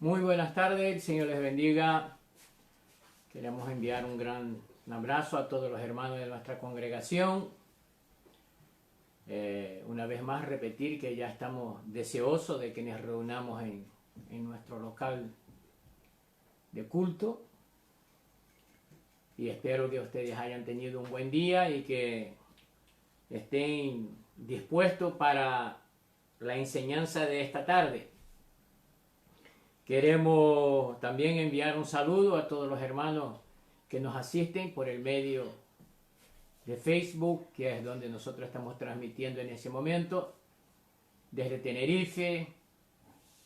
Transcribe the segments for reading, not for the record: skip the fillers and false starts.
Muy buenas tardes, el Señor les bendiga. Queremos enviar un gran abrazo a todos los hermanos de nuestra congregación. Una vez más repetir que ya estamos deseosos de que nos reunamos en nuestro local de culto. Y espero que ustedes hayan tenido un buen día y que estén dispuestos para la enseñanza de esta tarde. Queremos también enviar un saludo a todos los hermanos que nos asisten por el medio de Facebook, que es donde nosotros estamos transmitiendo en ese momento, desde Tenerife,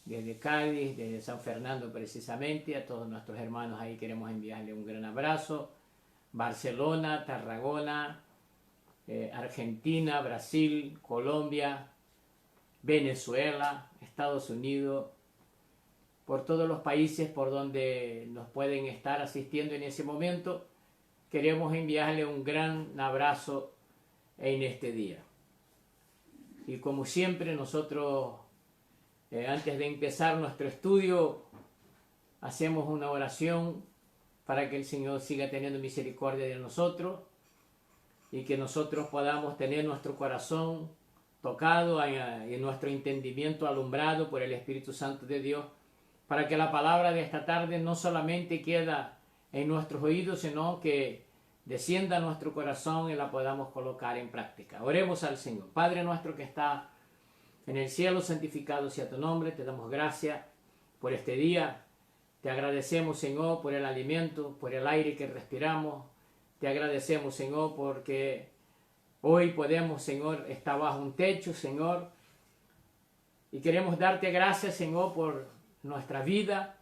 desde Cádiz, desde San Fernando precisamente. A todos nuestros hermanos ahí queremos enviarle un gran abrazo. Barcelona, Tarragona, Argentina, Brasil, Colombia, Venezuela, Estados Unidos, por todos los países por donde nos pueden estar asistiendo en ese momento. Queremos enviarle un gran abrazo en este día. Y como siempre nosotros, antes de empezar nuestro estudio, hacemos una oración para que el Señor siga teniendo misericordia de nosotros y que nosotros podamos tener nuestro corazón tocado y nuestro entendimiento alumbrado por el Espíritu Santo de Dios, para que la palabra de esta tarde no solamente queda en nuestros oídos, sino que descienda a nuestro corazón y la podamos colocar en práctica. Oremos al Señor. Padre nuestro que está en el cielo, santificado sea tu nombre. Te damos gracias por este día. Te agradecemos, Señor, por el alimento, por el aire que respiramos. Te agradecemos, Señor, porque hoy podemos, Señor, estar bajo un techo, Señor. Y queremos darte gracias, Señor, por nuestra vida,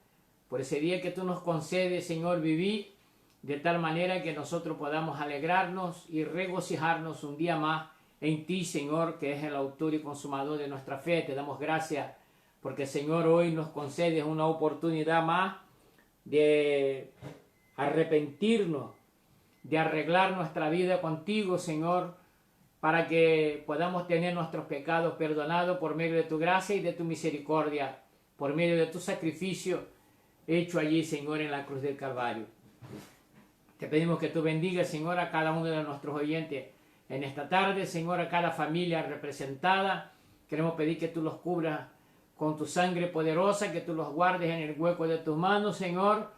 por ese día que tú nos concedes, Señor, vivir de tal manera que nosotros podamos alegrarnos y regocijarnos un día más en ti, Señor, que es el autor y consumador de nuestra fe. Te damos gracias porque, Señor, hoy nos concedes una oportunidad más de arrepentirnos, de arreglar nuestra vida contigo, Señor, para que podamos tener nuestros pecados perdonados por medio de tu gracia y de tu misericordia, por medio de tu sacrificio hecho allí, Señor, en la cruz del Calvario. Te pedimos que tú bendigas, Señor, a cada uno de nuestros oyentes en esta tarde, Señor, a cada familia representada. Queremos pedir que tú los cubras con tu sangre poderosa, que tú los guardes en el hueco de tus manos, Señor.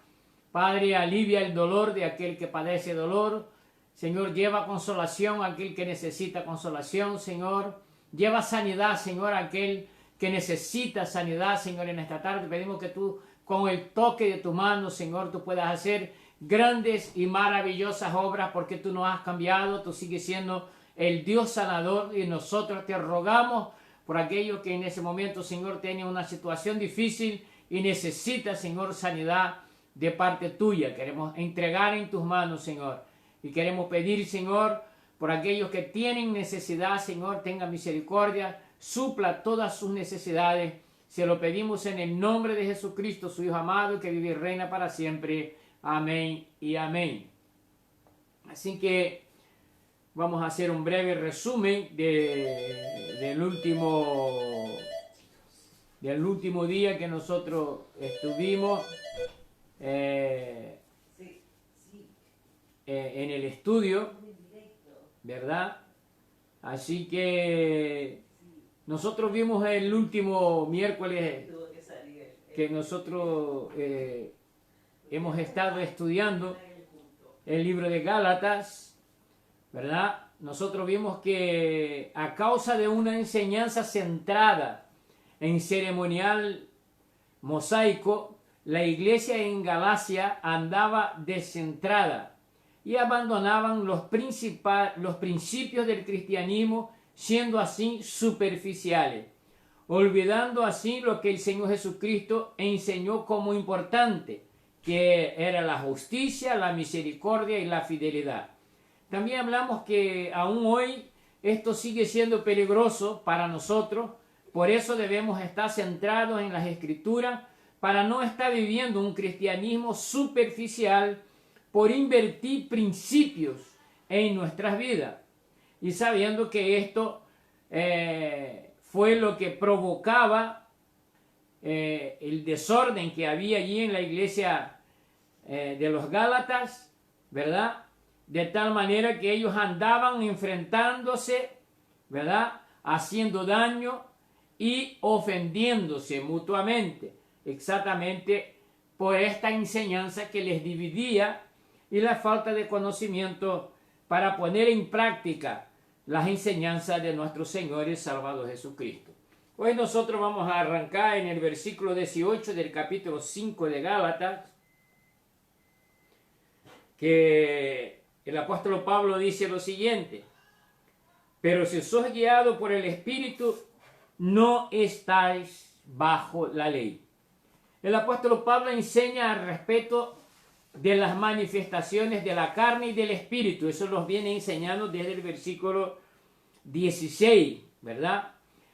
Padre, alivia el dolor de aquel que padece dolor. Señor, lleva consolación a aquel que necesita consolación, Señor. Lleva sanidad, Señor, a aquel que necesita sanidad, Señor, en esta tarde. Pedimos que tú, con el toque de tu mano, Señor, tú puedas hacer grandes y maravillosas obras, porque tú no has cambiado, tú sigues siendo el Dios sanador, y nosotros te rogamos por aquellos que en ese momento, Señor, tienen una situación difícil y necesita, Señor, sanidad de parte tuya. Queremos entregar en tus manos, Señor, y queremos pedir, Señor, por aquellos que tienen necesidad, Señor, tenga misericordia, supla todas sus necesidades. Se lo pedimos en el nombre de Jesucristo, su Hijo amado, que vive y reina para siempre. Amén y amén. Así que vamos a hacer un breve resumen del último día que nosotros estuvimos en el estudio, ¿verdad? Así que nosotros vimos el último miércoles que nosotros hemos estado estudiando el libro de Gálatas, ¿verdad? Nosotros vimos que a causa de una enseñanza centrada en ceremonial mosaico, la iglesia en Galacia andaba descentrada y abandonaban los principios del cristianismo, siendo así superficiales, olvidando así lo que el Señor Jesucristo enseñó como importante, que era la justicia, la misericordia y la fidelidad. También hablamos que aún hoy esto sigue siendo peligroso para nosotros, por eso debemos estar centrados en las Escrituras, para no estar viviendo un cristianismo superficial por invertir principios en nuestras vidas. Y sabiendo que esto fue lo que provocaba el desorden que había allí en la iglesia de los Gálatas, ¿verdad? De tal manera que ellos andaban enfrentándose, ¿verdad? Haciendo daño y ofendiéndose mutuamente, exactamente por esta enseñanza que les dividía y la falta de conocimiento para poner en práctica las enseñanzas de nuestro Señor y Salvador Jesucristo. Hoy nosotros vamos a arrancar en el versículo 18 del capítulo 5 de Gálatas, que el apóstol Pablo dice lo siguiente: pero si sois guiados por el Espíritu, no estáis bajo la ley. El apóstol Pablo enseña al respecto de las manifestaciones de la carne y del Espíritu. Eso los viene enseñando desde el versículo 16, ¿verdad?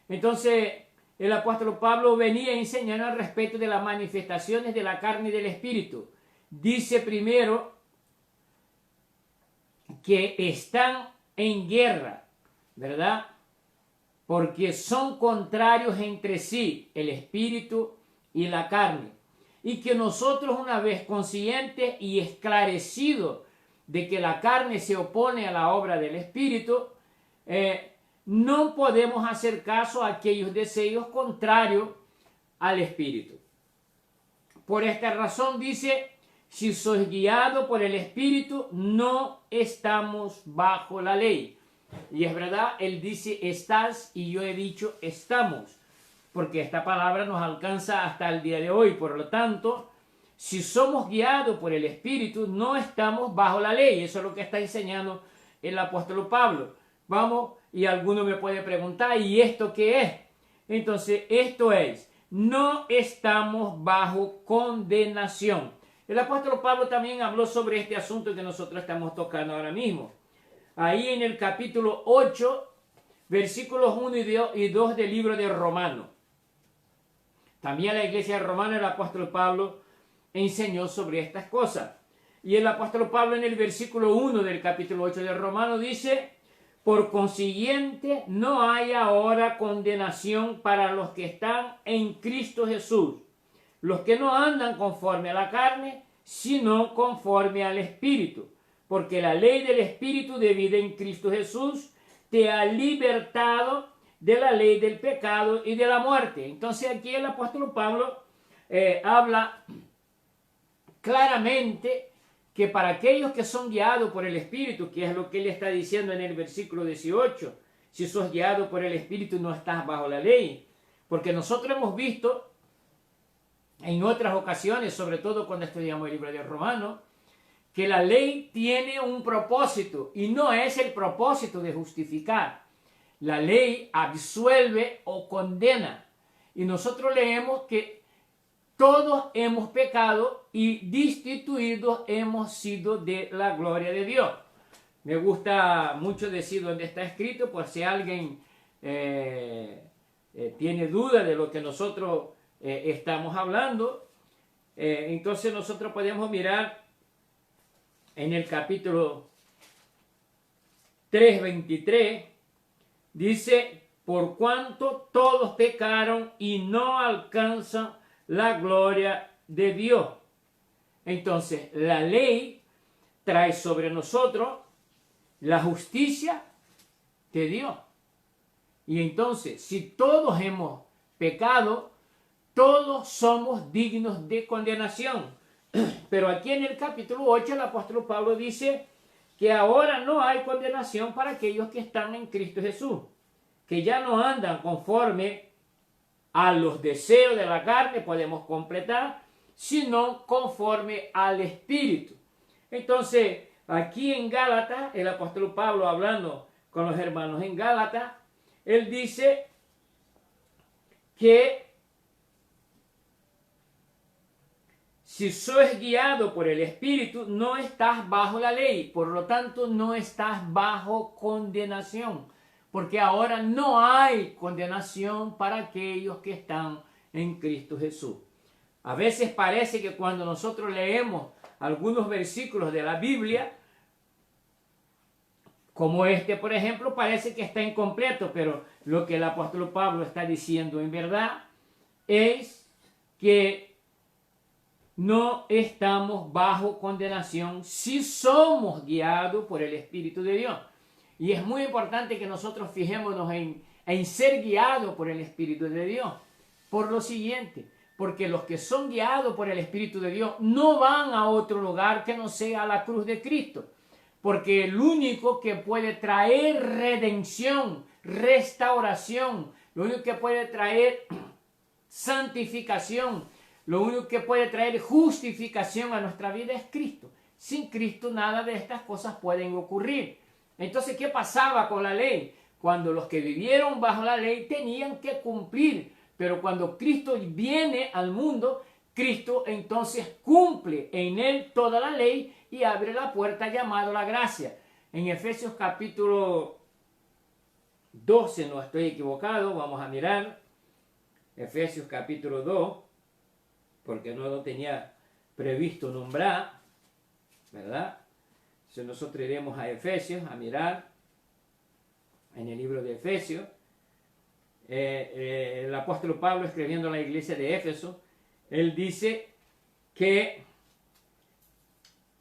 Entonces, el apóstol Pablo venía enseñando al respecto de las manifestaciones de la carne y del Espíritu. Dice primero que están en guerra, ¿verdad? Porque son contrarios entre sí, el Espíritu y la carne. Y que nosotros, una vez conscientes y esclarecidos de que la carne se opone a la obra del Espíritu, no podemos hacer caso a aquellos deseos contrarios al Espíritu. Por esta razón dice: si sois guiados por el Espíritu, no estamos bajo la ley. Y es verdad, él dice estás y yo he dicho estamos, porque esta palabra nos alcanza hasta el día de hoy. Por lo tanto, si somos guiados por el Espíritu, no estamos bajo la ley. Eso es lo que está enseñando el apóstol Pablo. Vamos, y alguno me puede preguntar, ¿y esto qué es? Entonces, esto es, no estamos bajo condenación. El apóstol Pablo también habló sobre este asunto que nosotros estamos tocando ahora mismo. Ahí en el capítulo 8, versículos 1 y 2 del libro de Romanos. También la iglesia de Romanos, el apóstol Pablo enseñó sobre estas cosas. Y el apóstol Pablo en el versículo 1 del capítulo 8 de Romanos dice: por consiguiente, no hay ahora condenación para los que están en Cristo Jesús, los que no andan conforme a la carne, sino conforme al Espíritu. Porque la ley del Espíritu de vida en Cristo Jesús te ha libertado de la ley del pecado y de la muerte. Entonces aquí el apóstol Pablo habla claramente que para aquellos que son guiados por el Espíritu, que es lo que él está diciendo en el versículo 18, si sos guiado por el Espíritu no estás bajo la ley. Porque nosotros hemos visto en otras ocasiones, sobre todo cuando estudiamos el libro de Romanos, que la ley tiene un propósito y no es el propósito de justificar. La ley absuelve o condena. Y nosotros leemos que todos hemos pecado y destituidos hemos sido de la gloria de Dios. Me gusta mucho decir donde está escrito, por si alguien tiene duda de lo que nosotros estamos hablando. Entonces nosotros podemos mirar en el capítulo 3:23, dice: por cuanto todos pecaron y no alcanzan la gloria de Dios. Entonces, la ley trae sobre nosotros la justicia de Dios. Y entonces, si todos hemos pecado, todos somos dignos de condenación. Pero aquí en el capítulo 8 el apóstol Pablo dice que ahora no hay condenación para aquellos que están en Cristo Jesús, que ya no andan conforme a los deseos de la carne, podemos completar, sino conforme al Espíritu. Entonces, aquí en Gálatas, el apóstol Pablo hablando con los hermanos en Gálatas, él dice que si sois guiado por el Espíritu, no estás bajo la ley, por lo tanto no estás bajo condenación, porque ahora no hay condenación para aquellos que están en Cristo Jesús. A veces parece que cuando nosotros leemos algunos versículos de la Biblia, como este por ejemplo, parece que está incompleto, pero lo que el apóstol Pablo está diciendo en verdad es que no estamos bajo condenación si somos guiados por el Espíritu de Dios. Y es muy importante que nosotros fijémonos en ser guiados por el Espíritu de Dios. Por lo siguiente, porque los que son guiados por el Espíritu de Dios no van a otro lugar que no sea la cruz de Cristo. Porque el único que puede traer redención, restauración, lo único que puede traer santificación, lo único que puede traer justificación a nuestra vida es Cristo. Sin Cristo nada de estas cosas pueden ocurrir. Entonces, ¿qué pasaba con la ley? Cuando los que vivieron bajo la ley tenían que cumplir, pero cuando Cristo viene al mundo, Cristo entonces cumple en él toda la ley y abre la puerta llamada la gracia. En Efesios capítulo 12, no estoy equivocado, vamos a mirar. Efesios capítulo 2, porque no lo tenía previsto nombrar, ¿verdad? Entonces nosotros iremos a Efesios a mirar en el libro de Efesios. El apóstol Pablo, escribiendo a la iglesia de Éfeso, él dice que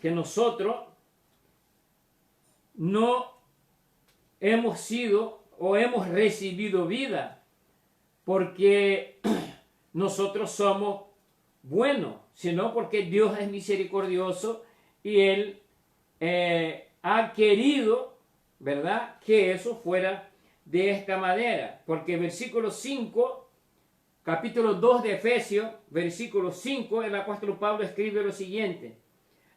nosotros no hemos sido o hemos recibido vida porque nosotros somos buenos, sino porque Dios es misericordioso y Él ha querido, ¿verdad?, que eso fuera de esta manera. Porque versículo 5, capítulo 2 de Efesios, versículo 5, el apóstol Pablo escribe lo siguiente: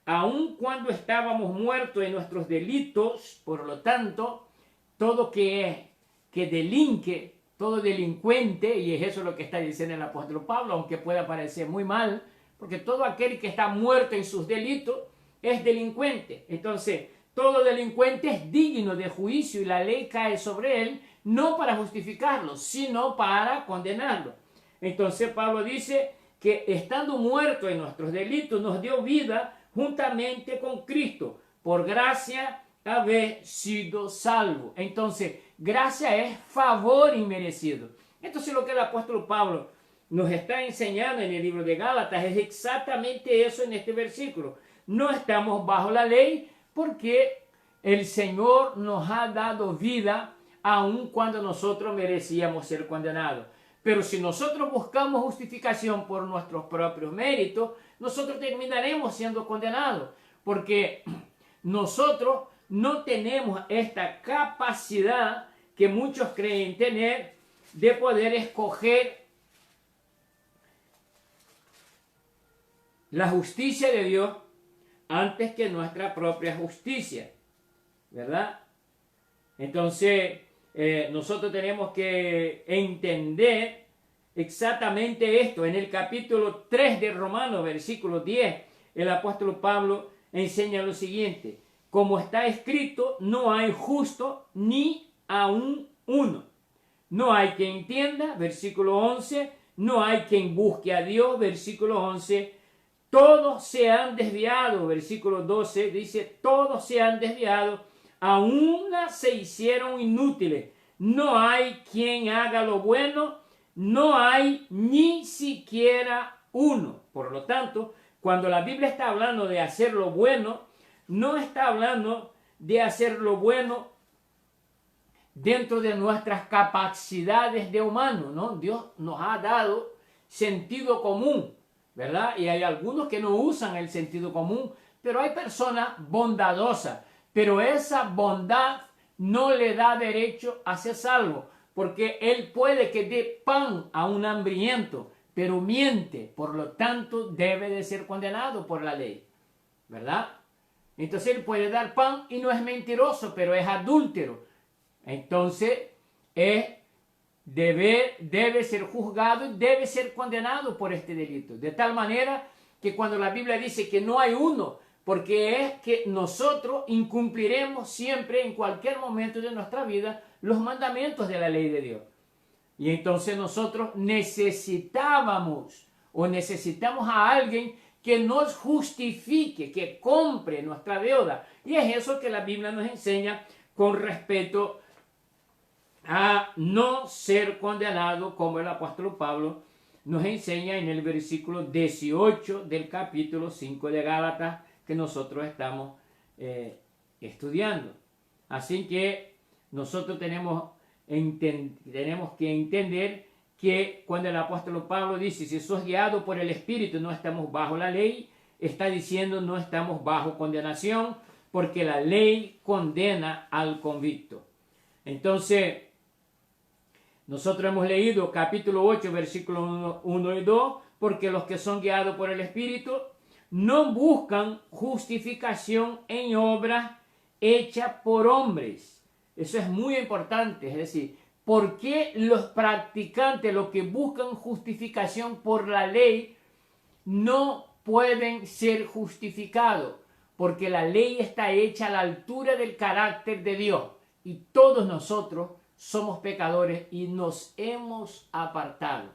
aun cuando estábamos muertos en nuestros delitos, por lo tanto, todo que delinque, todo delincuente, y es eso lo que está diciendo el apóstol Pablo, aunque pueda parecer muy mal, porque todo aquel que está muerto en sus delitos es delincuente. Entonces, todo delincuente es digno de juicio y la ley cae sobre él, no para justificarlo, sino para condenarlo. Entonces, Pablo dice que estando muerto en nuestros delitos, nos dio vida juntamente con Cristo. Por gracia haber sido salvo. Entonces, gracia es favor inmerecido. Entonces, lo que el apóstol Pablo nos está enseñando en el libro de Gálatas es exactamente eso en este versículo. No estamos bajo la ley porque el Señor nos ha dado vida aun cuando nosotros merecíamos ser condenados. Pero si nosotros buscamos justificación por nuestros propios méritos, nosotros terminaremos siendo condenados, porque nosotros no tenemos esta capacidad que muchos creen tener de poder escoger la justicia de Dios antes que nuestra propia justicia, ¿verdad? Entonces, nosotros tenemos que entender exactamente esto. En el capítulo 3 de Romanos, versículo 10, el apóstol Pablo enseña lo siguiente: como está escrito, no hay justo ni aun uno. No hay quien entienda, versículo 11, no hay quien busque a Dios, versículo 11. Todos se han desviado, versículo 12, dice, todos se han desviado, a una se hicieron inútiles. No hay quien haga lo bueno, no hay ni siquiera uno. Por lo tanto, cuando la Biblia está hablando de hacer lo bueno, no está hablando de hacer lo bueno dentro de nuestras capacidades de humano, ¿no? Dios nos ha dado sentido común, ¿verdad? Y hay algunos que no usan el sentido común, pero hay personas bondadosas, pero esa bondad no le da derecho a ser salvo, porque él puede que dé pan a un hambriento, pero miente, por lo tanto debe de ser condenado por la ley, ¿verdad? Entonces él puede dar pan y no es mentiroso, pero es adúltero. Entonces debe ser juzgado y debe ser condenado por este delito. De tal manera que cuando la Biblia dice que no hay uno, porque es que nosotros incumpliremos siempre, en cualquier momento de nuestra vida, los mandamientos de la ley de Dios. Y entonces nosotros necesitamos a alguien que nos justifique, que compre nuestra deuda. Y es eso que la Biblia nos enseña con respecto a no ser condenado, como el apóstol Pablo nos enseña en el versículo 18 del capítulo 5 de Gálatas que nosotros estamos estudiando. Así que nosotros tenemos que entender que cuando el apóstol Pablo dice, si sos guiado por el Espíritu, no estamos bajo la ley, está diciendo no estamos bajo condenación, porque la ley condena al convicto. Entonces, nosotros hemos leído capítulo 8, versículos 1 y 2, porque los que son guiados por el Espíritu no buscan justificación en obras hechas por hombres. Eso es muy importante, es decir, ¿por qué los practicantes, los que buscan justificación por la ley, no pueden ser justificados? Porque la ley está hecha a la altura del carácter de Dios y todos nosotros somos pecadores y nos hemos apartado.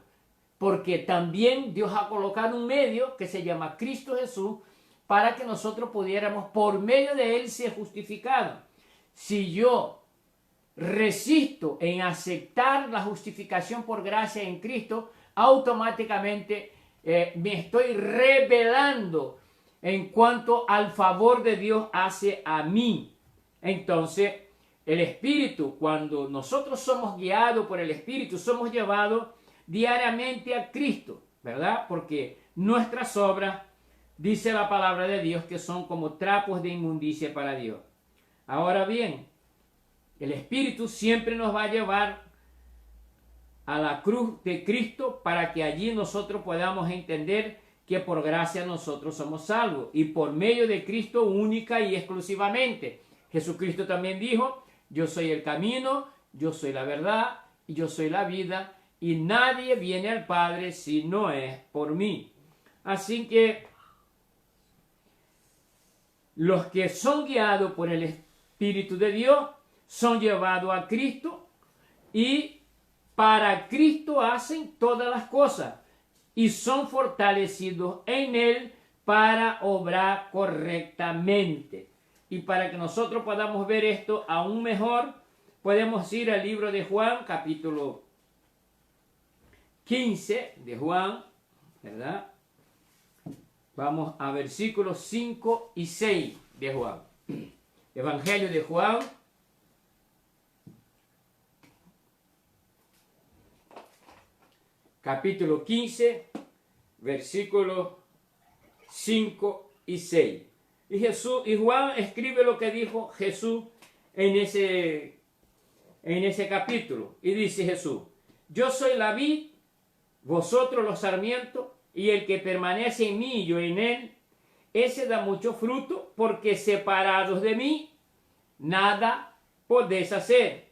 Porque también Dios ha colocado un medio que se llama Cristo Jesús para que nosotros pudiéramos por medio de Él ser justificados. Si yo resisto en aceptar la justificación por gracia en Cristo, automáticamente me estoy rebelando en cuanto al favor de Dios hace a mí. Entonces, el Espíritu, cuando nosotros somos guiados por el Espíritu, somos llevados diariamente a Cristo, ¿verdad? Porque nuestras obras, dice la palabra de Dios, que son como trapos de inmundicia para Dios. Ahora bien, el Espíritu siempre nos va a llevar a la cruz de Cristo para que allí nosotros podamos entender que por gracia nosotros somos salvos y por medio de Cristo única y exclusivamente. Jesucristo también dijo, yo soy el camino, yo soy la verdad y yo soy la vida y nadie viene al Padre si no es por mí. Así que los que son guiados por el Espíritu de Dios son llevados a Cristo y para Cristo hacen todas las cosas y son fortalecidos en Él para obrar correctamente. Y para que nosotros podamos ver esto aún mejor, podemos ir al libro de Juan, capítulo 15 de Juan, ¿verdad? Vamos a versículos 5 y 6 de Juan. Evangelio de Juan, capítulo 15, versículos 5 y 6. Y Juan escribe lo que dijo Jesús en ese capítulo. Y dice Jesús, yo soy la vid, vosotros los sarmientos, y el que permanece en mí y yo en él, ese da mucho fruto, porque separados de mí, nada podéis hacer.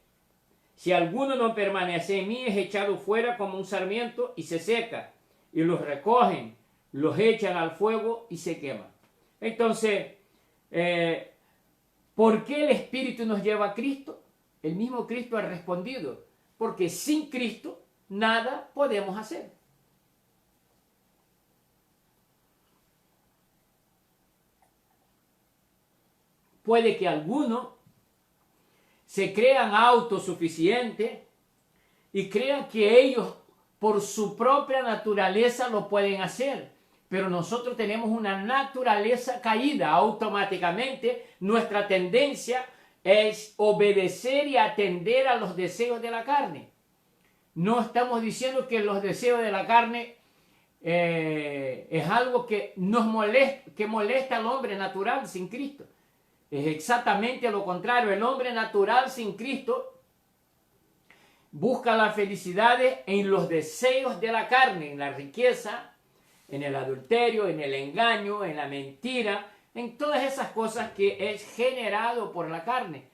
Si alguno no permanece en mí, es echado fuera como un sarmiento y se seca, y los recogen, los echan al fuego y se queman. Entonces, ¿por qué el Espíritu nos lleva a Cristo? El mismo Cristo ha respondido, porque sin Cristo nada podemos hacer. Puede que algunos se crean autosuficientes y crean que ellos por su propia naturaleza lo pueden hacer. Pero nosotros tenemos una naturaleza caída. Automáticamente nuestra tendencia es obedecer y atender a los deseos de la carne. No estamos diciendo que los deseos de la carne es algo que nos molesta al hombre natural sin Cristo. Es exactamente lo contrario. El hombre natural sin Cristo busca la felicidad en los deseos de la carne, en la riqueza, en el adulterio, en el engaño, en la mentira, en todas esas cosas que es generado por la carne.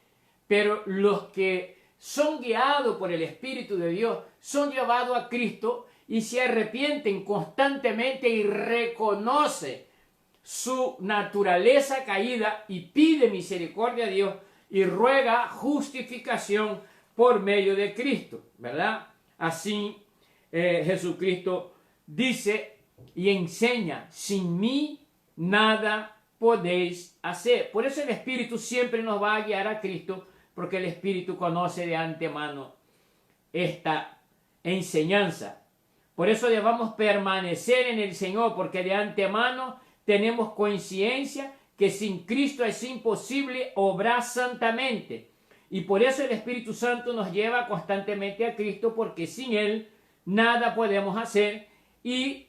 Pero los que son guiados por el Espíritu de Dios son llevados a Cristo y se arrepienten constantemente y reconocen su naturaleza caída y pide misericordia a Dios y ruega justificación por medio de Cristo, ¿verdad? Así Jesucristo dice y enseña, sin mí nada podéis hacer. Por eso el Espíritu siempre nos va a guiar a Cristo, porque el Espíritu conoce de antemano esta enseñanza. Por eso debamos permanecer en el Señor, porque de antemano tenemos conciencia que sin Cristo es imposible obrar santamente. Y por eso el Espíritu Santo nos lleva constantemente a Cristo, porque sin Él nada podemos hacer, y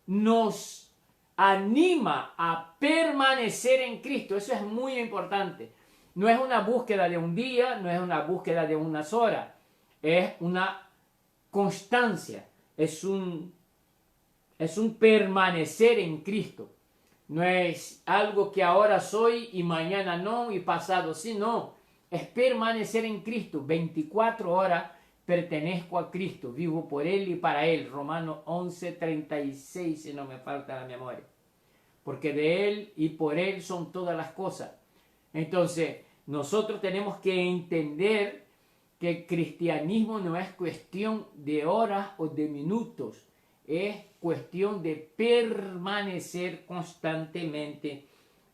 nos anima a permanecer en Cristo. Eso es muy importante. No es una búsqueda de un día, no es una búsqueda de unas horas, es una constancia, es un permanecer en Cristo. No es algo que ahora soy y mañana no y pasado sí, no. Es permanecer en Cristo. 24 horas pertenezco a Cristo, vivo por Él y para Él. Romanos 11:36, si no me falta la memoria. Porque de Él y por Él son todas las cosas. Entonces, nosotros tenemos que entender que el cristianismo no es cuestión de horas o de minutos, es cuestión de permanecer constantemente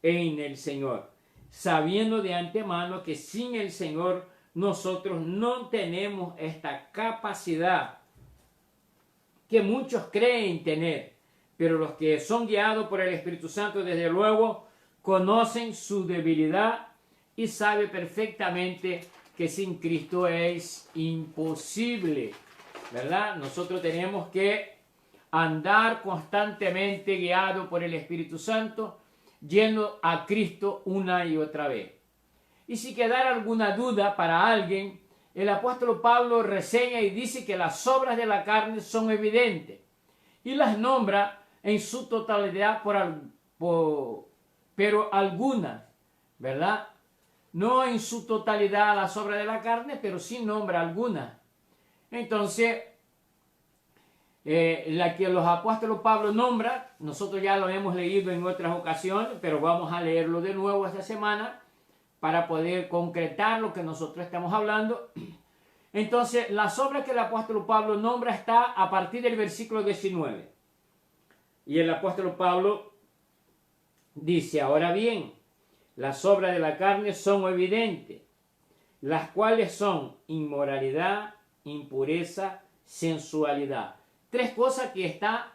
en el Señor, sabiendo de antemano que sin el Señor nosotros no tenemos esta capacidad que muchos creen tener, pero los que son guiados por el Espíritu Santo, desde luego, conocen su debilidad y saben perfectamente que sin Cristo es imposible, ¿verdad? Nosotros tenemos que andar constantemente guiado por el Espíritu Santo, yendo a Cristo una y otra vez. Y si quedara alguna duda para alguien, el apóstol Pablo reseña y dice que las obras de la carne son evidentes y las nombra en su totalidad pero algunas, ¿verdad? No en su totalidad las obras de la carne, pero sí nombra algunas. Entonces, la que los apóstoles Pablo nombra, nosotros ya lo hemos leído en otras ocasiones, pero vamos a leerlo de nuevo esta semana para poder concretar lo que nosotros estamos hablando. Entonces, las obras que el apóstol Pablo nombra está a partir del versículo 19. Y el apóstol Pablo dice: ahora bien, las obras de la carne son evidentes, las cuales son inmoralidad, impureza, sensualidad. Tres cosas que están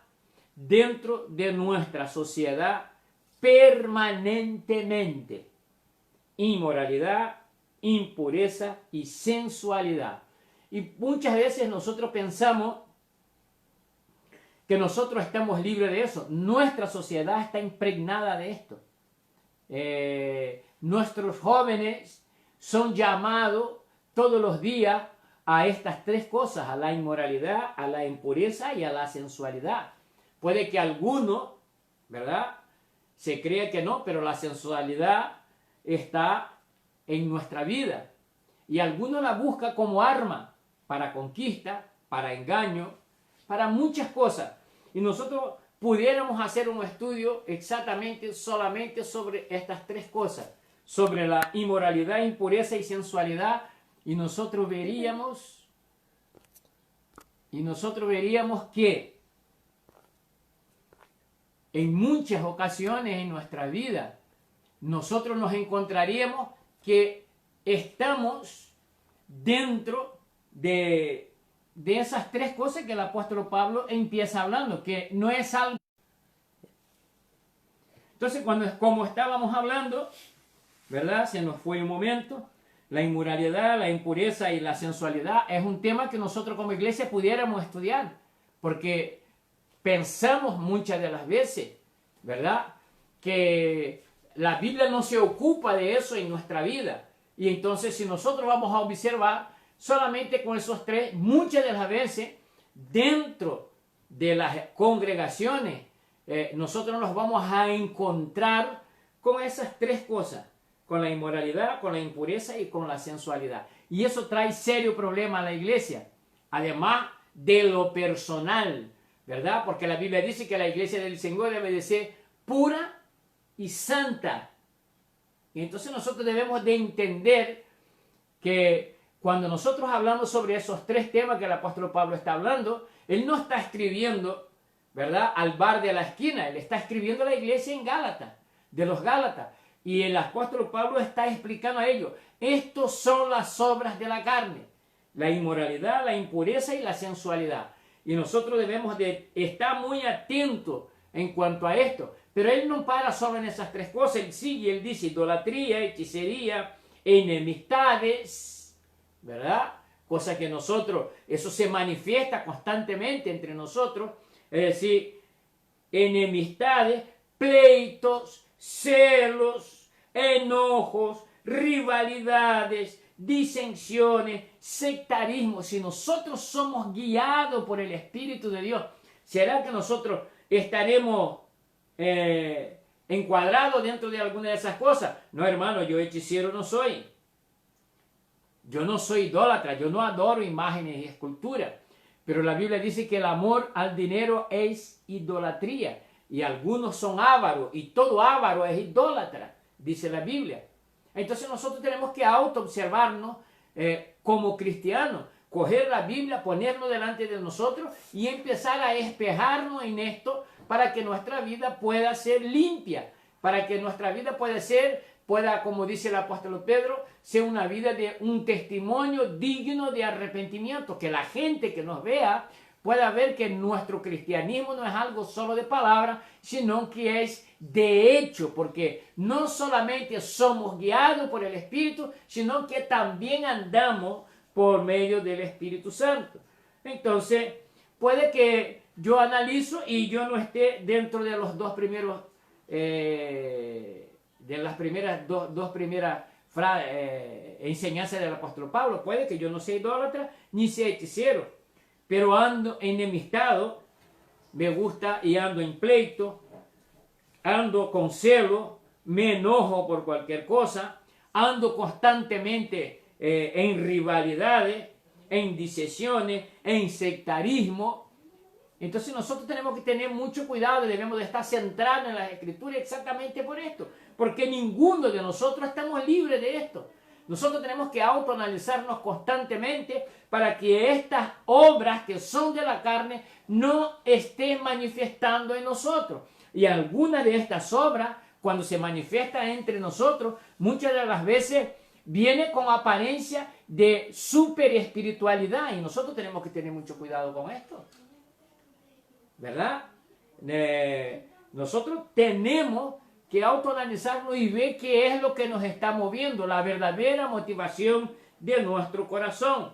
dentro de nuestra sociedad permanentemente: inmoralidad, impureza y sensualidad. Y muchas veces nosotros pensamos que nosotros estamos libres de eso. Nuestra sociedad está impregnada de esto. Nuestros jóvenes son llamados todos los días a estas tres cosas: a la inmoralidad, a la impureza y a la sensualidad. Puede que alguno, ¿verdad?, se crea que no, pero la sensualidad está en nuestra vida. Y alguno la busca como arma para conquista, para engaño, para muchas cosas. Y nosotros pudiéramos hacer un estudio exactamente solamente sobre estas tres cosas, sobre la inmoralidad, impureza y sensualidad, y nosotros veríamos que en muchas ocasiones en nuestra vida nosotros nos encontraríamos que estamos dentro de esas tres cosas que el apóstol Pablo empieza hablando, que no es algo. Entonces, como estábamos hablando, ¿verdad?, se nos fue un momento. La inmoralidad, la impureza y la sensualidad es un tema que nosotros como iglesia pudiéramos estudiar, porque pensamos muchas de las veces, ¿verdad?, que la Biblia no se ocupa de eso en nuestra vida. Y entonces, si nosotros vamos a observar solamente con esos tres, muchas de las veces dentro de las congregaciones nosotros nos vamos a encontrar con esas tres cosas: con la inmoralidad, con la impureza y con la sensualidad. Y eso trae serio problema a la iglesia, además de lo personal, ¿verdad? Porque la Biblia dice que la iglesia del Señor debe de ser pura y santa. Y entonces nosotros debemos de entender que cuando nosotros hablamos sobre esos tres temas que el apóstol Pablo está hablando, él no está escribiendo, ¿verdad?, al bar de la esquina. Él está escribiendo a la iglesia en Gálatas, de los Gálatas. Y el apóstol Pablo está explicando a ellos: estos son las obras de la carne, la inmoralidad, la impureza y la sensualidad. y nosotros debemos de estar muy atentos en cuanto a esto. Pero él no para solo en esas tres cosas, él sigue, él dice idolatría, hechicería, enemistades, ¿verdad? Cosa que nosotros, eso se manifiesta constantemente entre nosotros, es decir, enemistades, pleitos, celos, enojos, rivalidades, disensiones, sectarismo. Si nosotros somos guiados por el Espíritu de Dios, ¿será que nosotros estaremos encuadrados dentro de alguna de esas cosas? No, hermano, yo hechicero no soy. Yo no soy idólatra, yo no adoro imágenes y esculturas. Pero la Biblia dice que el amor al dinero es idolatría. Y algunos son ávaros, y todo ávaro es idólatra, dice la Biblia. Entonces nosotros tenemos que autoobservarnos como cristianos, coger la Biblia, ponerlo delante de nosotros y empezar a espejarnos en esto para que nuestra vida pueda ser limpia, para que nuestra vida pueda, como dice el apóstol Pedro, ser una vida de un testimonio digno de arrepentimiento, que la gente que nos vea pueda ver que nuestro cristianismo no es algo solo de palabra, sino que es de hecho, porque no solamente somos guiados por el Espíritu, sino que también andamos por medio del Espíritu Santo. Entonces, puede que yo analizo y yo no esté dentro de los dos primeros, de las primeras dos primeras enseñanzas del apóstol Pablo. Puede que yo no sea idólatra ni sea hechicero, pero ando enemistado, me gusta y ando en pleito, ando con celo, me enojo por cualquier cosa, ando constantemente en rivalidades, en disensiones, en sectarismo. Entonces nosotros tenemos que tener mucho cuidado y debemos de estar centrados en las Escrituras exactamente por esto, porque ninguno de nosotros estamos libres de esto. Nosotros tenemos que autoanalizarnos constantemente para que estas obras que son de la carne no estén manifestando en nosotros. Y algunas de estas obras, cuando se manifiestan entre nosotros, muchas de las veces viene con apariencia de super espiritualidad, y nosotros tenemos que tener mucho cuidado con esto, ¿verdad? Nosotros tenemos que autoanalizarnos y ver qué es lo que nos está moviendo, la verdadera motivación de nuestro corazón.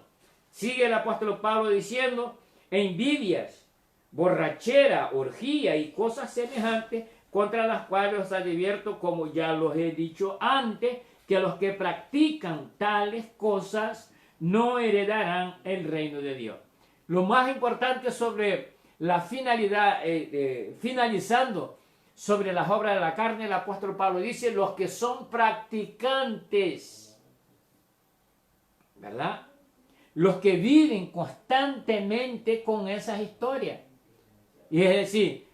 Sigue el apóstol Pablo diciendo, envidias, borrachera, orgía y cosas semejantes, contra las cuales os advierto, como ya los he dicho antes, que los que practican tales cosas no heredarán el reino de Dios. Lo más importante sobre la finalidad, finalizando sobre las obras de la carne, el apóstol Pablo dice, los que son practicantes, ¿verdad? Los que viven constantemente con esas historias. Y es decir,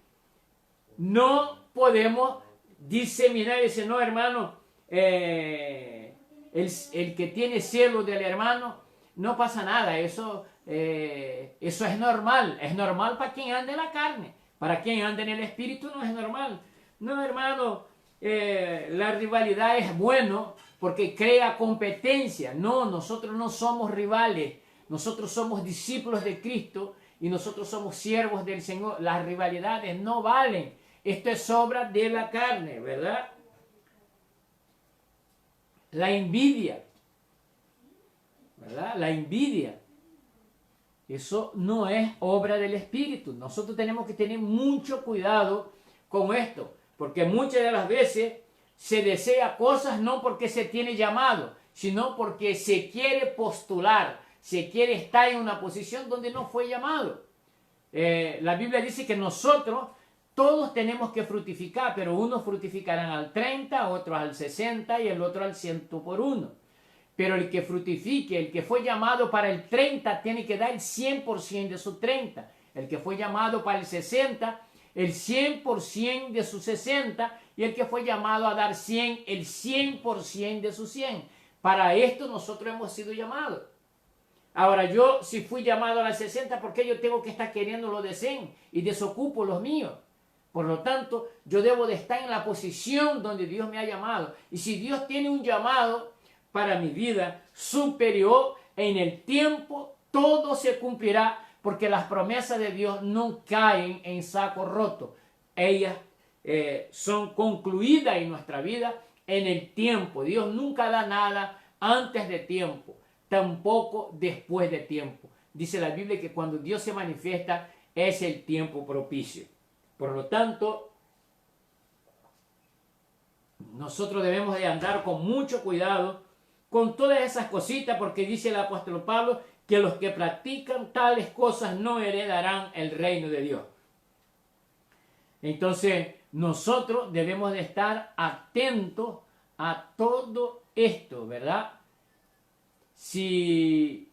no podemos diseminar y decir, no, hermano, el que tiene celo del hermano, no pasa nada, eso es normal para quien anda en la carne, para quien anda en el espíritu no es normal. No, hermano, la rivalidad es bueno porque crea competencia. No, nosotros no somos rivales, nosotros somos discípulos de Cristo y nosotros somos siervos del Señor. Las rivalidades no valen, esto es obra de la carne, ¿verdad? La envidia, ¿verdad? La envidia, eso no es obra del Espíritu. Nosotros tenemos que tener mucho cuidado con esto, porque muchas de las veces se desea cosas no porque se tiene llamado, sino porque se quiere postular, se quiere estar en una posición donde no fue llamado. La Biblia dice que nosotros todos tenemos que fructificar, pero unos fructificarán al 30, otros al 60 y el otro al 100 por uno. Pero el que fructifique, el que fue llamado para el 30, tiene que dar el 100% de su 30. El que fue llamado para el 60, el 100% de su 60. Y el que fue llamado a dar 100, el 100% de su 100. Para esto nosotros hemos sido llamados. Ahora yo, si fui llamado a las 60, ¿por qué yo tengo que estar queriendo lo de 100 y desocupo los míos? Por lo tanto, yo debo de estar en la posición donde Dios me ha llamado. Y si Dios tiene un llamado para mi vida superior, en el tiempo todo se cumplirá, porque las promesas de Dios no caen en saco roto. Ellas son concluidas en nuestra vida en el tiempo. Dios nunca da nada antes de tiempo, tampoco después de tiempo. Dice la Biblia que cuando Dios se manifiesta es el tiempo propicio. Por lo tanto, nosotros debemos de andar con mucho cuidado con todas esas cositas, porque dice el apóstol Pablo que los que practican tales cosas no heredarán el reino de Dios. Entonces, nosotros debemos de estar atentos a todo esto, ¿verdad? Si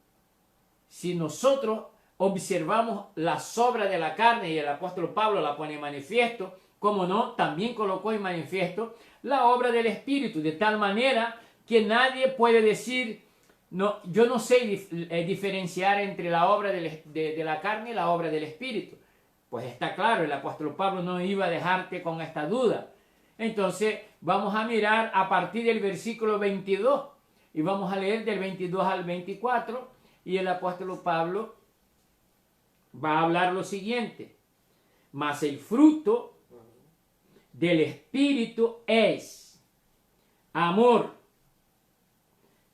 nosotros observamos las obras de la carne, y el apóstol Pablo la pone en manifiesto, como no, también colocó en manifiesto la obra del Espíritu, de tal manera que nadie puede decir, no, yo no sé diferenciar entre la obra de la carne y la obra del Espíritu. Pues está claro, el apóstol Pablo no iba a dejarte con esta duda. Entonces vamos a mirar a partir del versículo 22 y vamos a leer del 22 al 24, y el apóstol Pablo va a hablar lo siguiente: mas el fruto del Espíritu es amor,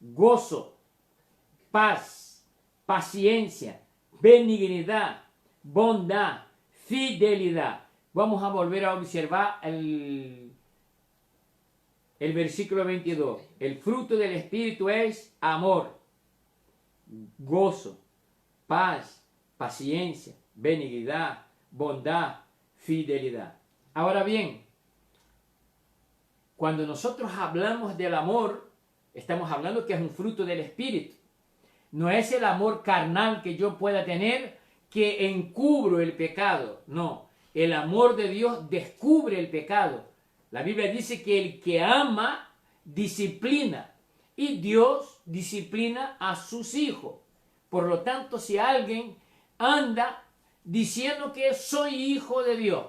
gozo, paz, paciencia, benignidad, bondad, fidelidad. Vamos a volver a observar el versículo 22. El fruto del Espíritu es amor, gozo, paz, paciencia, benignidad, bondad, fidelidad. Ahora bien, cuando nosotros hablamos del amor, estamos hablando que es un fruto del Espíritu. No es el amor carnal que yo pueda tener que encubro el pecado. No, el amor de Dios descubre el pecado. La Biblia dice que el que ama disciplina, y Dios disciplina a sus hijos. Por lo tanto, si alguien anda diciendo que soy hijo de Dios,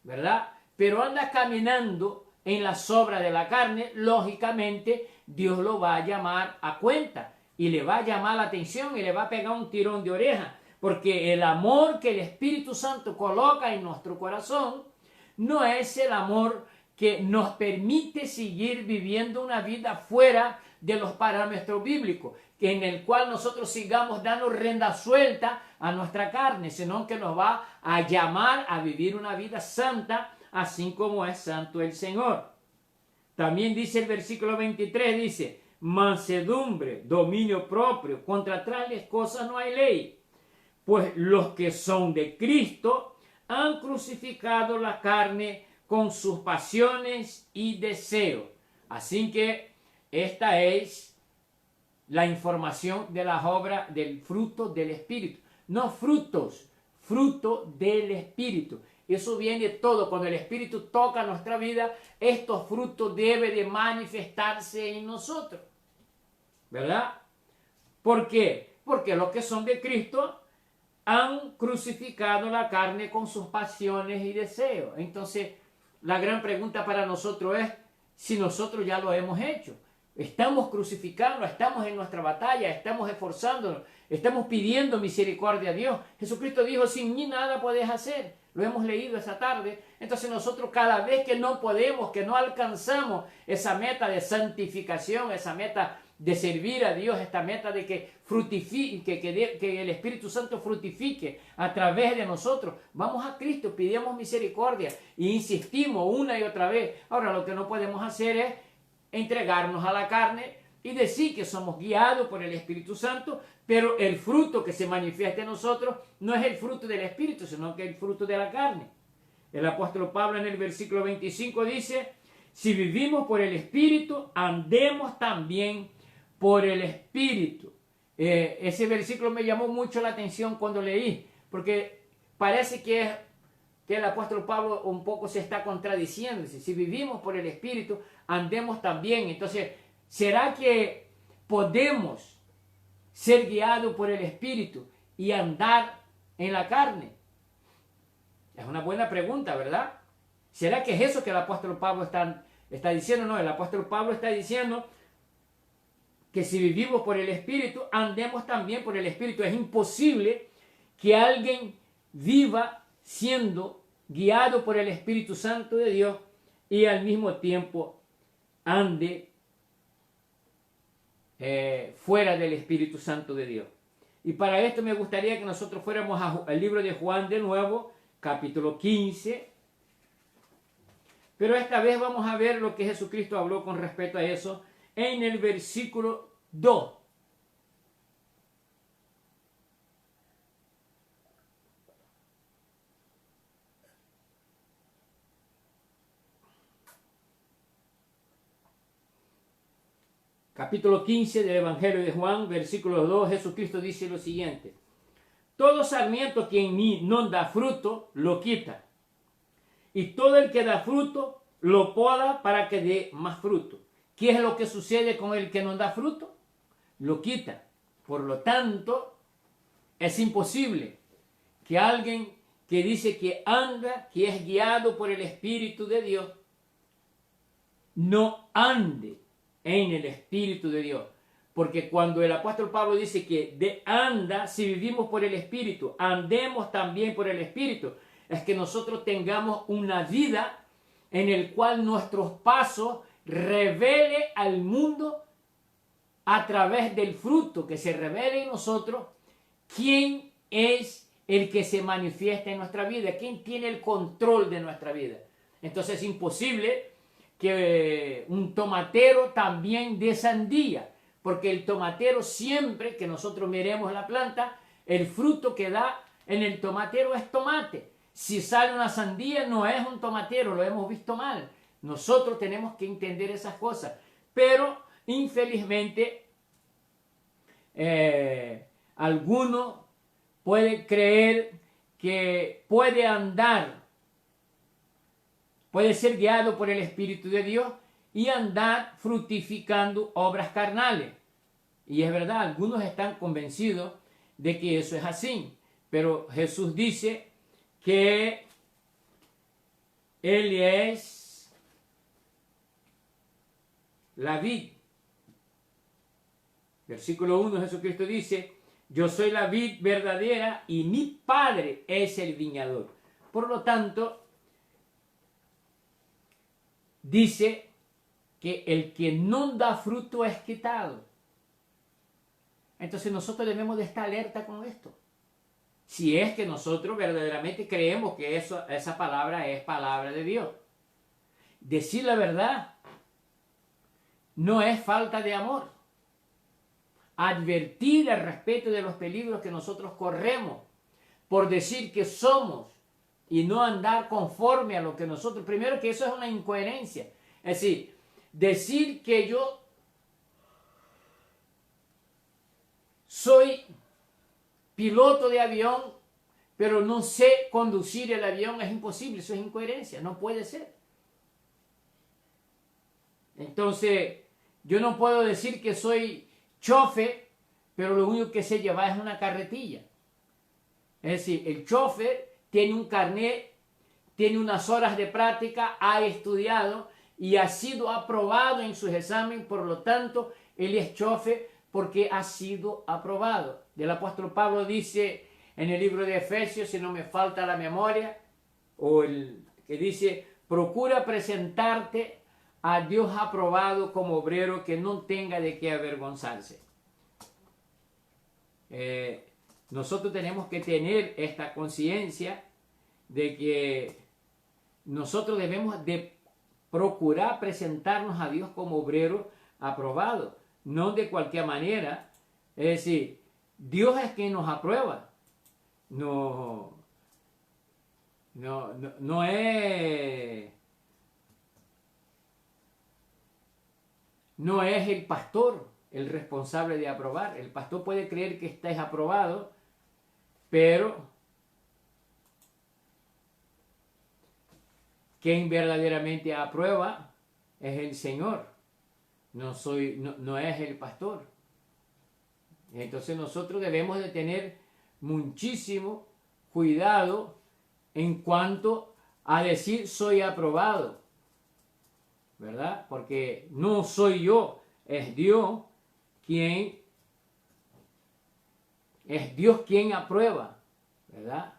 ¿verdad?, pero anda caminando en las obras de la carne, lógicamente Dios lo va a llamar a cuenta y le va a llamar la atención y le va a pegar un tirón de oreja, porque el amor que el Espíritu Santo coloca en nuestro corazón no es el amor que nos permite seguir viviendo una vida fuera de los parámetros bíblicos, en el cual nosotros sigamos dando rienda suelta a nuestra carne, sino que nos va a llamar a vivir una vida santa, así como es santo el Señor. También dice el versículo 23, dice: mansedumbre, dominio propio, contra tales cosas no hay ley. Pues los que son de Cristo han crucificado la carne con sus pasiones y deseos. Así que esta es la información de las obras del fruto del Espíritu. No frutos, fruto del Espíritu. Eso viene todo. Cuando el Espíritu toca nuestra vida, estos frutos deben de manifestarse en nosotros, ¿verdad? ¿Por qué? Porque los que son de Cristo han crucificado la carne con sus pasiones y deseos. Entonces, la gran pregunta para nosotros es si nosotros ya lo hemos hecho. Estamos crucificando, estamos en nuestra batalla, estamos esforzándonos, estamos pidiendo misericordia a Dios. Jesucristo dijo: sin mí nada podés hacer. Lo hemos leído esa tarde. Entonces nosotros, cada vez que no podemos, que no alcanzamos esa meta de santificación, esa meta de servir a Dios, esta meta de que fructifique, que el Espíritu Santo fructifique a través de nosotros, vamos a Cristo, pidamos misericordia e insistimos una y otra vez. Ahora, lo que no podemos hacer es entregarnos a la carne y decir que somos guiados por el Espíritu Santo, pero el fruto que se manifiesta en nosotros no es el fruto del Espíritu, sino que es el fruto de la carne. El apóstol Pablo en el versículo 25 dice: si vivimos por el Espíritu, andemos también por el Espíritu. Ese versículo me llamó mucho la atención cuando leí, porque parece que el apóstol Pablo un poco se está contradiciendo. Si vivimos por el Espíritu, andemos también. Entonces, ¿será que podemos ser guiados por el Espíritu y andar en la carne? Es una buena pregunta, ¿verdad? ¿Será que es eso que el apóstol Pablo está diciendo? No, el apóstol Pablo está diciendo que si vivimos por el Espíritu, andemos también por el Espíritu. Es imposible que alguien viva siendo guiado por el Espíritu Santo de Dios y al mismo tiempo ande fuera del Espíritu Santo de Dios. Y para esto me gustaría que nosotros fuéramos al libro de Juan de nuevo, capítulo 15. Pero esta vez vamos a ver lo que Jesucristo habló con respecto a eso en el versículo 2. Capítulo 15 del Evangelio de Juan, versículo 2, Jesucristo dice lo siguiente: todo sarmiento que en mí no da fruto, lo quita. Y todo el que da fruto, lo poda para que dé más fruto. ¿Qué es lo que sucede con el que no da fruto? Lo quita. Por lo tanto, es imposible que alguien que dice que anda, que es guiado por el Espíritu de Dios, no ande en el Espíritu de Dios. Porque cuando el apóstol Pablo dice que anda, si vivimos por el Espíritu, andemos también por el Espíritu, es que nosotros tengamos una vida en el cual nuestros pasos revele al mundo a través del fruto, que se revele en nosotros quién es el que se manifiesta en nuestra vida, quién tiene el control de nuestra vida. Entonces es imposible que un tomatero también dé sandía, porque el tomatero, siempre que nosotros miremos la planta, el fruto que da en el tomatero es tomate. Si sale una sandía, no es un tomatero, lo hemos visto mal. Nosotros tenemos que entender esas cosas. Pero, infelizmente, alguno puede creer que puede andar, puede ser guiado por el Espíritu de Dios y andar fructificando obras carnales. Y es verdad, algunos están convencidos de que eso es así. Pero Jesús dice que Él es la vid. Versículo 1, Jesucristo dice: yo soy la vid verdadera y mi Padre es el viñador. Por lo tanto, dice que el que no da fruto es quitado. Entonces nosotros debemos de estar alerta con esto. Si es que nosotros verdaderamente creemos que esa palabra es palabra de Dios. Decir la verdad no es falta de amor. Advertir al respecto de los peligros que nosotros corremos por decir que somos y no andar conforme a lo que nosotros... Primero, que eso es una incoherencia. Es decir que yo soy piloto de avión, pero no sé conducir el avión, es imposible, eso es incoherencia, no puede ser. Entonces, yo no puedo decir que soy chofer, pero lo único que sé llevar es una carretilla. Es decir, el chofer tiene un carnet, tiene unas horas de práctica, ha estudiado y ha sido aprobado en sus exámenes, por lo tanto, él es chofer porque ha sido aprobado. El apóstol Pablo dice en el libro de Efesios, si no me falta la memoria, que dice: procura presentarte a Dios aprobado como obrero que no tenga de qué avergonzarse. Nosotros tenemos que tener esta conciencia de que nosotros debemos de procurar presentarnos a Dios como obrero aprobado, no de cualquier manera. Es decir, Dios es quien nos aprueba, no es el pastor el responsable de aprobar. El pastor puede creer que estés aprobado, pero quien verdaderamente aprueba es el Señor, no es el pastor. Entonces nosotros debemos de tener muchísimo cuidado en cuanto a decir soy aprobado, ¿verdad? Porque no soy yo, es Dios quien aprueba. ¿verdad?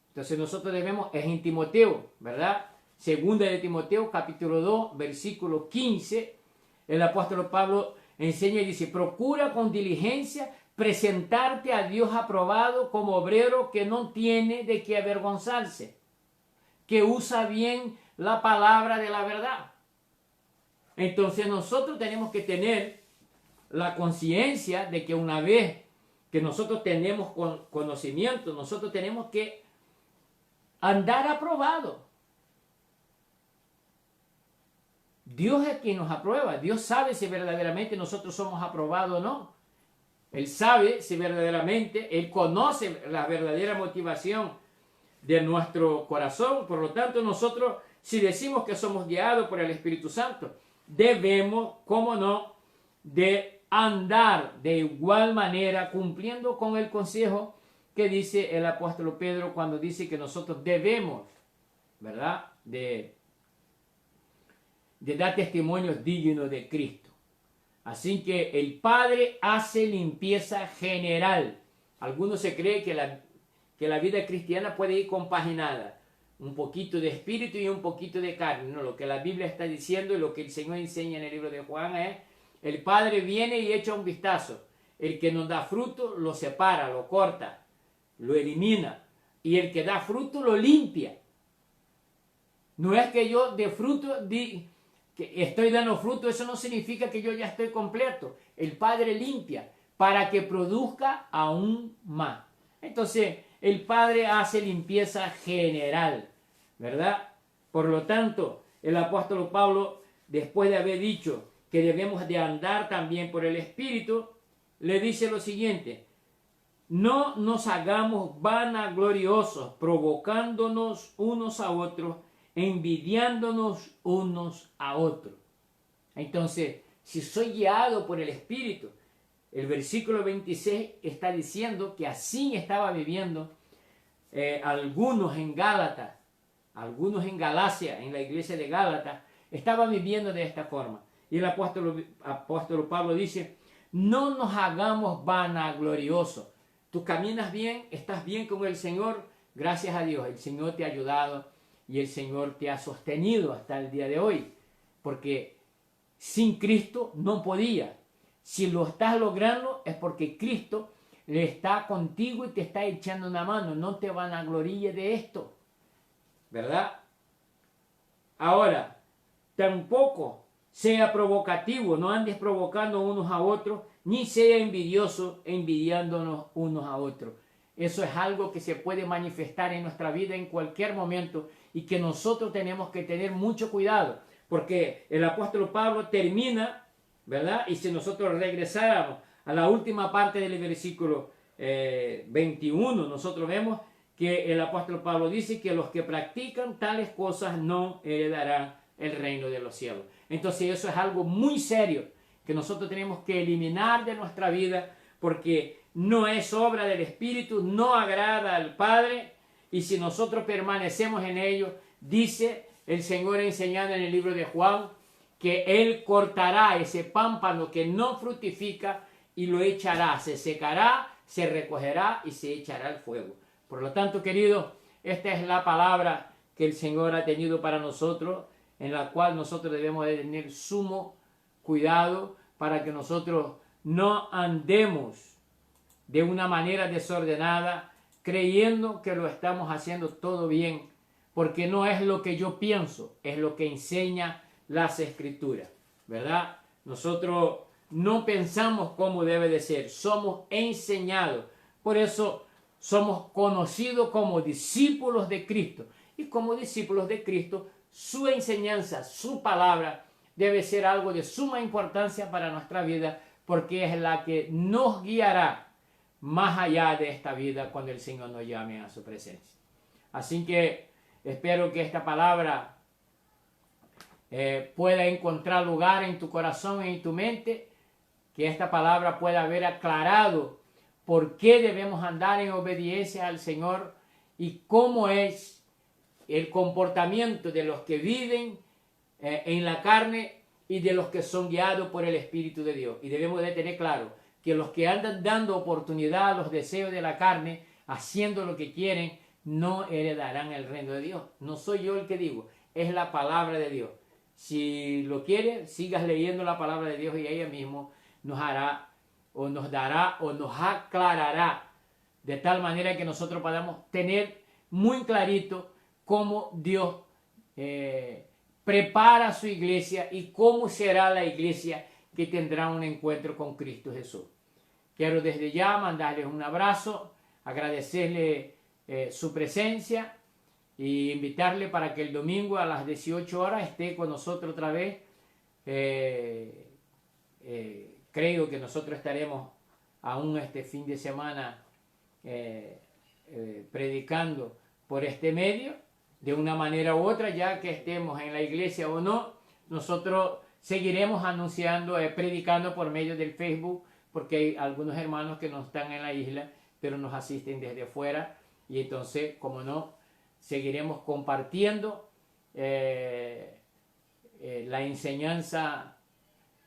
Entonces nosotros debemos, es en Timoteo, ¿verdad? Segunda de Timoteo, capítulo 2, versículo 15, el apóstol Pablo enseña y dice, procura con diligencia presentarte a Dios aprobado como obrero que no tiene de qué avergonzarse, que usa bien la palabra de la verdad. Entonces nosotros tenemos que tener la conciencia de que una vez que nosotros tenemos conocimiento, nosotros tenemos que andar aprobado. Dios es quien nos aprueba. Dios sabe si verdaderamente nosotros somos aprobados o no. Él sabe si verdaderamente, Él conoce la verdadera motivación de nuestro corazón. Por lo tanto, nosotros, si decimos que somos guiados por el Espíritu Santo, debemos, cómo no, de andar de igual manera cumpliendo con el consejo que dice el apóstol Pedro cuando dice que nosotros debemos, ¿verdad?, de dar testimonios dignos de Cristo. Así que el Padre hace limpieza general. Algunos se creen que la vida cristiana puede ir compaginada. Un poquito de espíritu y un poquito de carne. No, lo que la Biblia está diciendo y lo que el Señor enseña en el libro de Juan es, el Padre viene y echa un vistazo. El que nos da fruto lo separa, lo corta, lo elimina. Y el que da fruto lo limpia. No es que yo de fruto que estoy dando fruto, eso no significa que yo ya estoy completo. El Padre limpia para que produzca aún más. Entonces, el Padre hace limpieza general, ¿verdad? Por lo tanto, el apóstol Pablo, después de haber dicho que debemos de andar también por el Espíritu, le dice lo siguiente: no nos hagamos vanagloriosos, provocándonos unos a otros, envidiándonos unos a otros. Entonces, si soy guiado por el Espíritu, el versículo 26 está diciendo que así estaba viviendo algunos en Gálatas, algunos en Galacia, en la iglesia de Gálatas, estaban viviendo de esta forma. Y el apóstol Pablo dice, no nos hagamos vanagloriosos. Tú caminas bien, estás bien con el Señor, gracias a Dios, el Señor te ha ayudado y el Señor te ha sostenido hasta el día de hoy, porque sin Cristo no podía. Si lo estás logrando es porque Cristo le está contigo y te está echando una mano. No te vanagloríes de esto, ¿verdad? Ahora, tampoco sea provocativo, no andes provocando unos a otros, ni sea envidioso envidiándonos unos a otros. Eso es algo que se puede manifestar en nuestra vida en cualquier momento y que nosotros tenemos que tener mucho cuidado, porque el apóstol Pablo termina, ¿verdad? Y si nosotros regresáramos a la última parte del versículo 21, nosotros vemos que el apóstol Pablo dice que los que practican tales cosas no heredarán el reino de los cielos. Entonces eso es algo muy serio que nosotros tenemos que eliminar de nuestra vida, porque no es obra del Espíritu, no agrada al Padre, y si nosotros permanecemos en ello, dice el Señor enseñando en el libro de Juan, que Él cortará ese pámpano que no fructifica y lo echará, se secará, se recogerá y se echará al fuego. Por lo tanto, queridos, esta es la palabra que el Señor ha tenido para nosotros, en la cual nosotros debemos de tener sumo cuidado para que nosotros no andemos de una manera desordenada, creyendo que lo estamos haciendo todo bien, porque no es lo que yo pienso, es lo que enseña las Escrituras, ¿verdad? Nosotros no pensamos cómo debe de ser, somos enseñados. Por eso somos conocidos como discípulos de Cristo. Y como discípulos de Cristo, su enseñanza, su palabra, debe ser algo de suma importancia para nuestra vida, porque es la que nos guiará más allá de esta vida cuando el Señor nos llame a su presencia. Así que espero que esta palabra pueda encontrar lugar en tu corazón y en tu mente, que esta palabra pueda haber aclarado por qué debemos andar en obediencia al Señor y cómo es el comportamiento de los que viven en la carne y de los que son guiados por el Espíritu de Dios. Y debemos de tener claro que los que andan dando oportunidad a los deseos de la carne, haciendo lo que quieren, no heredarán el reino de Dios. No soy yo el que digo, es la palabra de Dios. Si lo quieres, sigas leyendo la palabra de Dios y ella mismo nos hará o nos dará o nos aclarará de tal manera que nosotros podamos tener muy clarito cómo Dios prepara su iglesia y cómo será la iglesia que tendrá un encuentro con Cristo Jesús. Quiero desde ya mandarles un abrazo, agradecerle su presencia y invitarle para que el domingo a las 18 horas esté con nosotros otra vez. Creo que nosotros estaremos aún este fin de semana predicando por este medio, de una manera u otra, ya que estemos en la iglesia o no, nosotros seguiremos anunciando, predicando por medio del Facebook, porque hay algunos hermanos que no están en la isla, pero nos asisten desde afuera, y entonces, como no, seguiremos compartiendo la enseñanza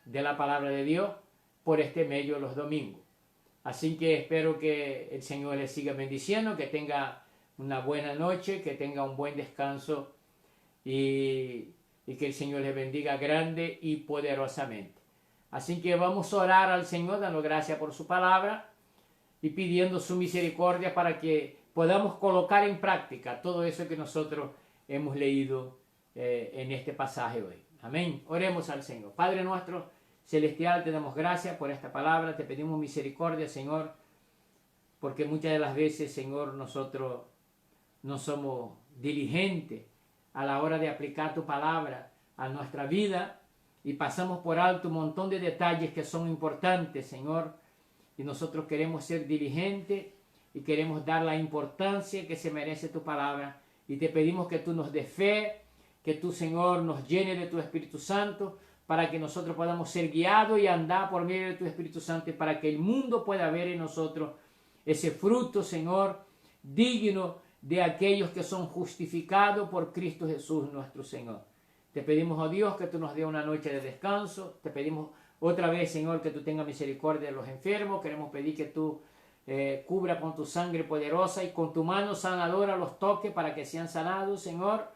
de la palabra de Dios por este medio los domingos. Así que espero que el Señor les siga bendiciendo, que tenga una buena noche, que tenga un buen descanso y que el Señor les bendiga grande y poderosamente. Así que vamos a orar al Señor, dando gracias por su palabra y pidiendo su misericordia para que podamos colocar en práctica todo eso que nosotros hemos leído en este pasaje hoy. Amén. Oremos al Señor. Padre nuestro celestial, te damos gracias por esta palabra, te pedimos misericordia, Señor, porque muchas de las veces, Señor, nosotros no somos diligentes a la hora de aplicar tu palabra a nuestra vida y pasamos por alto un montón de detalles que son importantes, Señor, y nosotros queremos ser diligentes y queremos dar la importancia que se merece tu palabra, y te pedimos que tú nos des fe, que tú, Señor, nos llene de tu Espíritu Santo, para que nosotros podamos ser guiados y andar por medio de tu Espíritu Santo, y para que el mundo pueda ver en nosotros ese fruto, Señor, digno de aquellos que son justificados por Cristo Jesús nuestro Señor. Te pedimos, oh Dios, que tú nos dé una noche de descanso. Te pedimos otra vez, Señor, que tú tengas misericordia de los enfermos. Queremos pedir que tú cubra con tu sangre poderosa y con tu mano sanadora los toques para que sean sanados, Señor.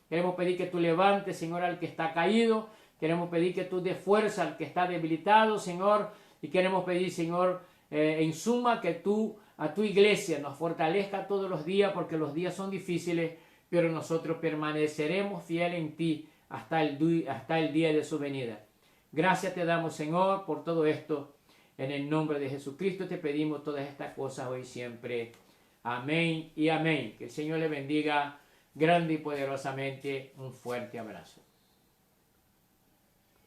Queremos pedir que tú levantes, Señor, al que está caído. Queremos pedir que tú des fuerza al que está debilitado, Señor. Y queremos pedir, Señor, en suma, que tú a tu iglesia nos fortalezca todos los días, porque los días son difíciles, pero nosotros permaneceremos fieles en ti hasta el día de su venida. Gracias te damos, Señor, por todo esto. En el nombre de Jesucristo te pedimos todas estas cosas hoy y siempre. Amén y amén. Que el Señor le bendiga grande y poderosamente. Un fuerte abrazo.